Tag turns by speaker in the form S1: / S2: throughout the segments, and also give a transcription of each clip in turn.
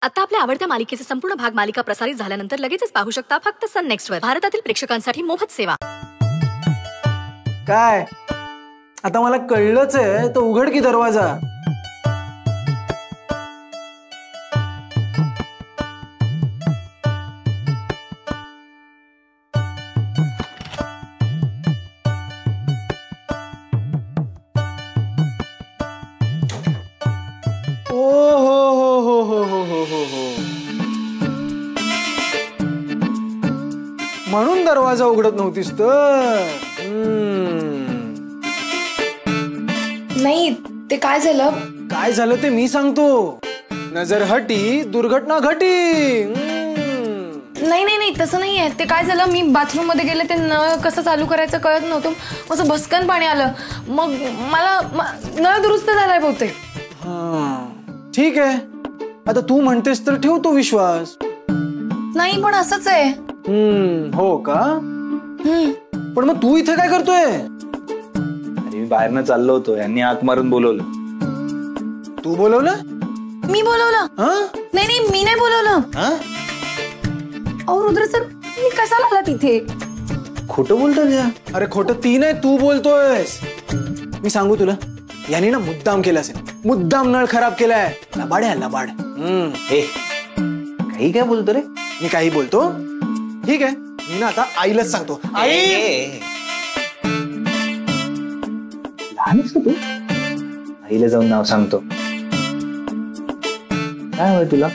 S1: आता आपल्या आवडत्या मालिकेचे संपूर्ण भाग मालिका प्रसारित झाल्यानंतर लगेचच पाहू शकता फक्त सन नेक्स्ट वर. भारतातील प्रेक्षकांसाठी मोफत सेवा.
S2: काय आता मला कळलंच आहे, तो उघड की दरवाजा. म्हणून दरवाजा उघडत नव्हतीस तर.
S3: नाही ते काय झालं.
S2: काय झालं ते मी सांगतो. नजर हटी दुर्घटना घटी.
S3: नाही नाही नाही तसं नाहीये. ते काय झालं, मी बाथरूम मध्ये गेले, ते नळ कसं चालू करायचं कळत नव्हतं. असं भस्कन पाणी आलं, मग मला नळ दुरुस्त झालाय बहुतेक.
S2: ठीक आहे, आता तू म्हणतेस तर ठेवतो विश्वास.
S3: नाही पण असंच आहे.
S2: हो का. पण मग तू इथे काय करतोय.
S4: अरे मी बाहेरनं चाललो होतो, यांनी हाक मारून बोलवलं.
S2: तू बोलवलं.
S3: मी बोलवलं. नाही नाही मी नाही बोलवलं. अहो रुद्र सर, मी कशाला आला तिथे.
S4: खोटं बोलतोय.
S2: अरे खोटं ती नाही, तू बोलतोयस. मी सांगू तुला, यांनी ना मुद्दाम केला असेल. मुद्दाम नळ खराब केलाय. लबाड आहे लबाड.
S4: काही काय बोलतो रे.
S2: मी काही बोलतो. ठीक आहे, मी ना आता आईलाच सांगतो. आई
S4: लहान आहेस का तू. आईला जाऊन नाव सांगतो. काय हवंय तुला.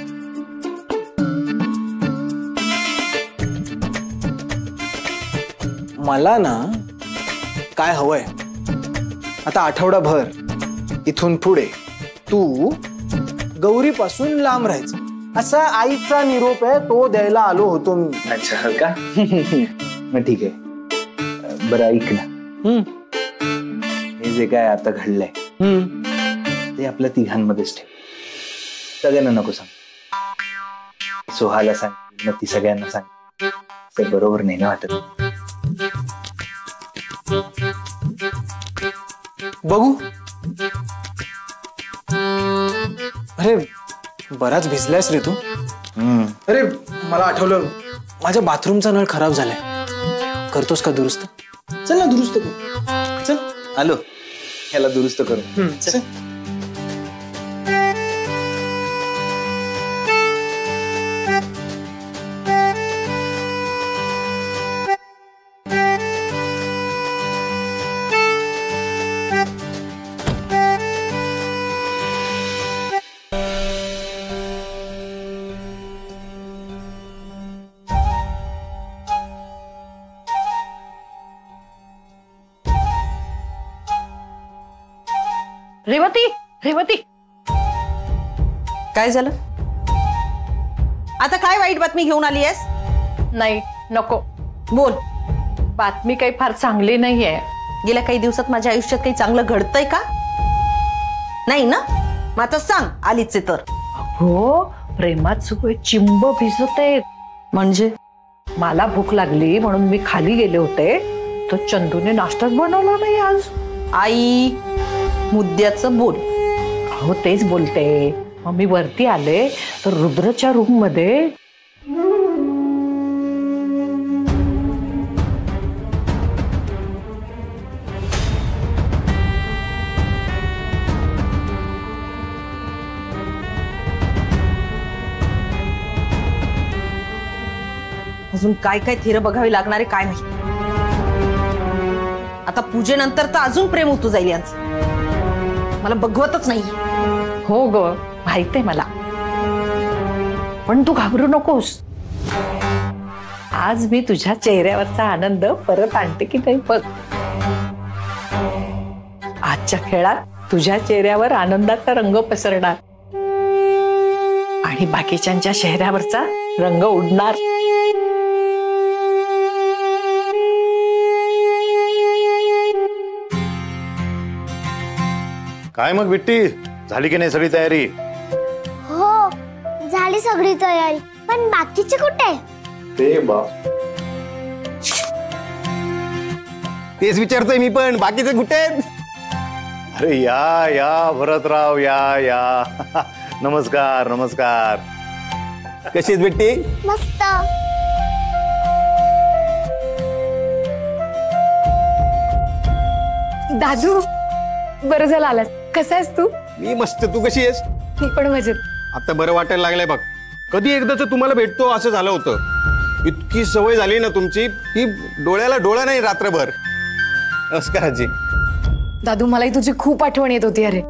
S2: मला ना काय हवंय, आता आठवडाभर इथून पुढे तू गौरीपासून लांब राहायचं, असा आईचा निरोप आहे, तो द्यायला आलो होतो मी.
S4: अच्छा का. मग ठीक आहे. बरं ऐक ना, हे जे काय आता घडलंय ते आपल्या तिघांमध्येच ठेव. सगळ्यांना नको सांग. सोहाला सांग, मग ती सगळ्यांना सांग. ते बरोबर नाही ना वाटत.
S2: बघू. अरे बराच भिजलायस रे तू. अरे मला आठवलं, माझ्या बाथरूमचा नळ खराब झालाय. करतोस का दुरुस्त. चल ना दुरुस्त करू. चल.
S4: आलो, याला दुरुस्त करू.
S2: चल.
S5: रेवती, रेवती,
S6: काय झालं आता. काय वाईट बातमी घेऊन आली आहेस.
S5: नाही नको
S6: बोल.
S5: बातमी काही फार चांगली नाहीये.
S6: गेल्या काही दिवसात माझ्या आयुष्यात काही चांगलं घडतंय का. नाही ना. मग आता सांग आलीच तर.
S5: हो, प्रेमात सगळे चिंब भिजते.
S6: म्हणजे
S5: मला भूक लागली म्हणून मी खाली गेले होते, तर चंदूने नाश्ताच बनवला नाही आज.
S6: आई मुद्द्याचं बोल.
S5: हो तेच बोलते. मग मी वरती आले तर रुद्रच्या रूम मध्ये
S6: अजून काय काय थिरं बघावी लागणार आहे काय माहिती. आता पूजेनंतर तर अजून प्रेम उतू जाईल यांचं. मला बघवतच नाही.
S5: हो ग माहित आहे मला, पण तू घाबरू नकोस. आज मी तुझ्या चेहऱ्यावरचा आनंद परत आणते की नाही बघ. आजच्या खेळात तुझ्या चेहऱ्यावर आनंदाचा रंग पसरणार आणि बाकीच्यांच्या चेहऱ्यावरचा रंग उडणार.
S7: काय मग बिट्टी, झाली की नाही सगळी तयारी.
S8: हो झाली सगळी तयारी, पण बाकीचे कुठे.
S7: ते तेच विचारतोय मी पण, बाकीचे कुठे. अरे या या भरतराव, या या. नमस्कार नमस्कार. कशी आहेस बेटी?
S8: मस्त.
S3: दादू बरं झालं आलास. कसा आहेस तू?
S7: मी मस्त. तू कशी आहेस?
S3: मी पण मजेत.
S7: आता बरं वाटायला लागलंय बघ. कधी एकदाच तुम्हाला भेटतो असं झालं होतं. इतकी सवय झाली ना तुमची की डोळ्याला डोळा नाही रात्रभर. नमस्कार आजी.
S3: दादू मलाही तुझी खूप आठवण येत होती. अरे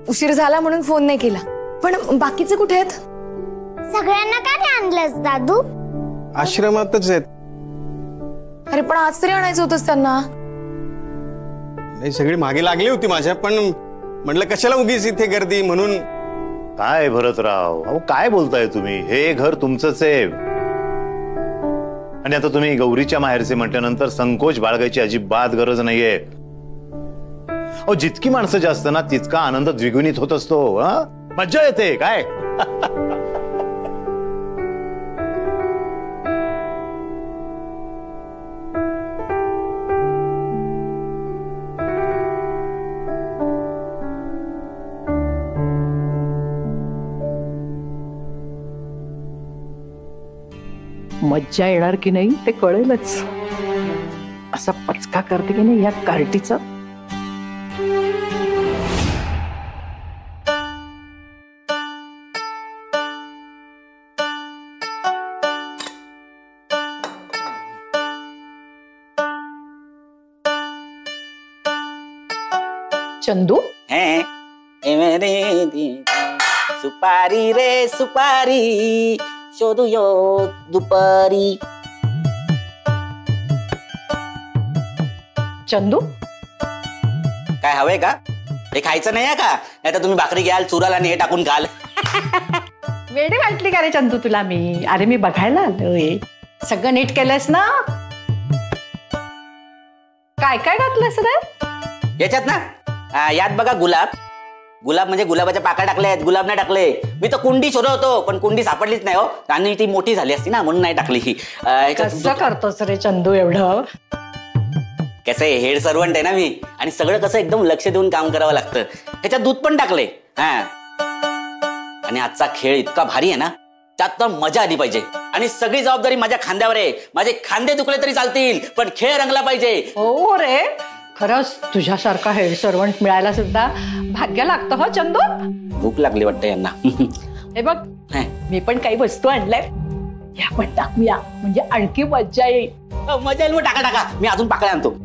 S3: उशीर झाला म्हणून फोन नाही केला. पण बाकीचे कुठे आहेत?
S8: सगळ्यांना का नाही आणलंस दादू?
S7: आश्रमातच आहेत.
S3: अरे पण आज तरी आणायचं होतंस त्यांना.
S7: नाही सगळी मागे लागली होती माझ्या, पण म्हटलं कशाला उगीच इथे गर्दी म्हणून.
S9: काय भरतराव, अहो काय बोलताय तुम्ही? हे घर तुमचंच आहे. आणि आता तुम्ही गौरीच्या माहेरचे म्हटल्यानंतर संकोच बाळगायची अजिबात गरज नाहीये. अहो जितकी माणसं जास्त ना तितका आनंद द्विगुणित होत असतो. मज्जा येते काय.
S5: मज्जा येणार की नाही ते कळेलच. असा पचका करते की नाही या कार्टीचा. चंदू
S10: सुपारी रे सुपारी शोधूयो दुपारी.
S5: चंदू
S10: काय हवंय का? हे खायचं नाही का? नाही तर तुम्ही भाकरी घ्याल चुराल आणि हे टाकून खाल.
S5: वेडी वाटली का रे चंदू तुला मी? अरे मी बघायला आलोय. सगळं नीट केलंयस ना? काय काय घातलंस रे
S10: याच्यात ना? यात बघा गुलाब. गुलाब म्हणजे गुलाबाच्या पाकळ्या टाकल्या आहेत. गुलाब नाही टाकले. मी तर कुंडी शोधत होतो पण कुंडी सापडलीच नाही हो. आणि ती मोठी झाली असती ना म्हणून नाही टाकली.
S5: कसं करतोस रे चंदू एवढं?
S10: कसं आहे हेड सर्वंट आहे ना मी. आणि सगळं कसं एकदम लक्ष देऊन काम करावं लागतं. ह्याच्यात दूध पण टाकले. आणि आजचा खेळ इतका भारी आहे ना त्यात तर मजा आली पाहिजे. आणि सगळी जबाबदारी माझ्या खांद्यावर आहे. माझे खांदे दुखले तरी चालतील पण खेळ रंगला पाहिजे.
S5: हो रे खरंच तुझ्यासारखा हेड सर्वंट मिळायला सुद्धा भाग्य लागतं हो चंदू.
S10: भूक लागली वाटतं यांना.
S5: हे बघ मी पण काही वस्तू आणलाय. या पण टाकूया म्हणजे आणखी मजा येईल.
S10: मजा येईल. मग टाका टाका. मी अजून पाकळ्या आणतो.